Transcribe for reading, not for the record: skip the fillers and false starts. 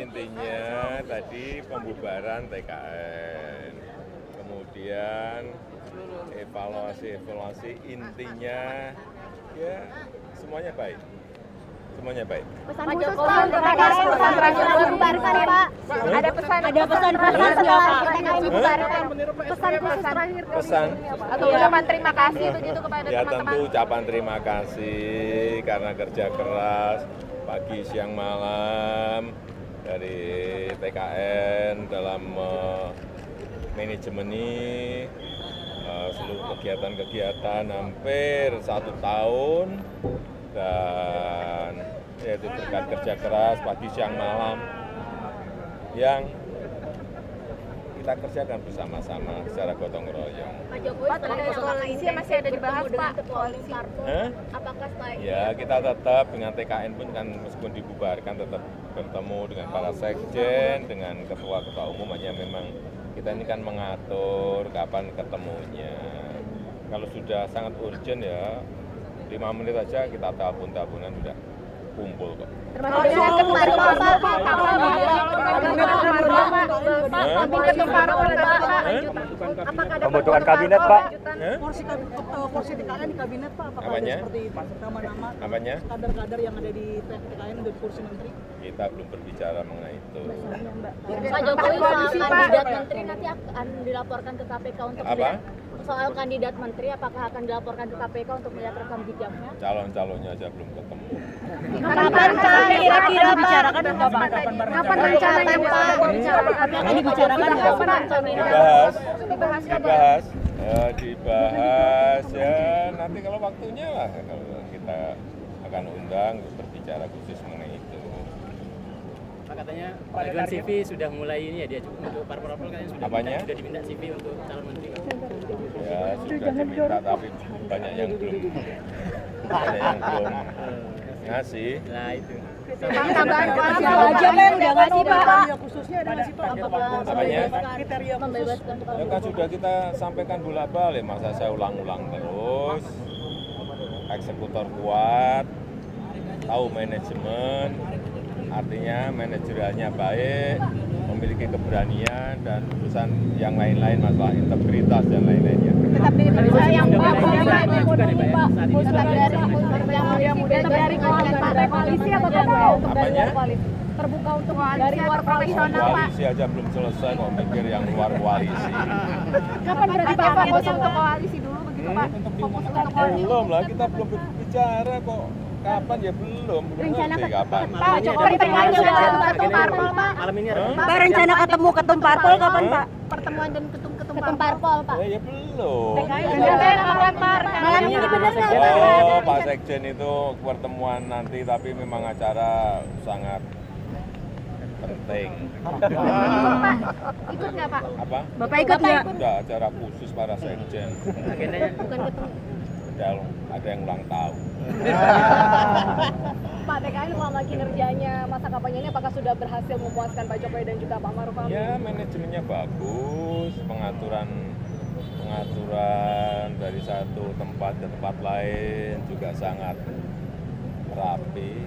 intinya tadi pembubaran TKN, kemudian evaluasi intinya ya semuanya baik. Semuanya baik. Pesan khusus Pak untuk TKN pesan terakhir dibubarkan Pak. Ada pesan khusus setelah TKN dibubarkan. Pesan khusus terakhir. Pesan. Atau ucapan terima kasih begitu kepada Ya teman-teman. tentu ucapan terima kasih karena kerja keras pagi siang malam dari TKN dalam manajemen ini seluruh kegiatan-kegiatan hampir 1 tahun. Dan yaitu berkat kerja keras pagi siang malam yang kita kerjakan bersama-sama secara gotong royong. Pak Jokowi terkait koalisi masih ada dibahas Pak koalisi. Apakah setelah Ya kita tetap dengan TKN pun kan meskipun dibubarkan tetap bertemu dengan para sekjen, dengan ketua-ketua umum, hanya memang kita ini kan mengatur kapan ketemunya. Kalau sudah sangat urgent ya 5 menit aja kita tabunan sudah kumpul kok. Pembentukan kabinet Pak. Porsi TKN di kabinet Pak, apakah Apanya? ada seperti nama-nama Apanya? kader-kader yang ada di TKN untuk kursi menteri? Kita belum berbicara mengenai itu. Pak Jokowi soal kandidat menteri nanti akan dilaporkan ke KPK untuk Apa? soal kandidat menteri apakah akan dilaporkan ke KPK untuk melihat rekam jejaknya? Calon-calonnya aja belum ketemu. Kapan Pak kira-kira bicarakan Kapan rencananya Pak? Akan dibicarakan Dibahas ya nanti kalau waktunya lah kalau kita akan undang berbicara khusus mengenai itu. Pak katanya ajuan CV sudah mulai ini ya dia untuk parpol kan sudah diminta CV untuk calon menteri. Ya sudah diminta tapi banyak yang belum ngasih. Nah itu. Khususnya ada nggak sih Pak? Apanya? Kriteria khusus. Ya kan sudah kita sampaikan bolak-balik, masa saya ulang-ulang terus. Eksekutor kuat, tahu manajemen, artinya manajerialnya baik, memiliki keberanian dan urusan yang lain-lain, masalah integritas dan lain-lainnya. Tetap dari yang dari koalisi atau untuk dari luar koalisi? Terbuka untuk dari luar profesional Pak. Koalisi aja belum selesai kok mikir yang luar koalisi. Kapan berarti Pak fokus untuk koalisi dulu begitu Pak? Fokus untuk koalisi. Belum lah, kita belum berbicara kok. Kapan ya belum ngerti kapan. Pak Jokowi pertemuan dengan ketum parpol Pak. Malam ini ada. Pak rencana ketemu ketum parpol kapan Pak? Pertemuan dan ketum parpol Pak. Ya belum. Malam ini benar nggak? Oh, Pak Sekjen itu pertemuan nanti, tapi memang acara sangat penting. Ikut nggak Pak? Apa? Bapak ikut nggak? Udah acara khusus para sekjen. Agendanya Bukan ketum. Ada yang ulang tahun. Pak TKN selama kinerjanya masa kampanye ini apakah sudah berhasil memuaskan Pak Jokowi dan juga Pak Maruf Amin? Ya manajemennya bagus, pengaturan dari satu tempat ke tempat lain juga sangat rapi.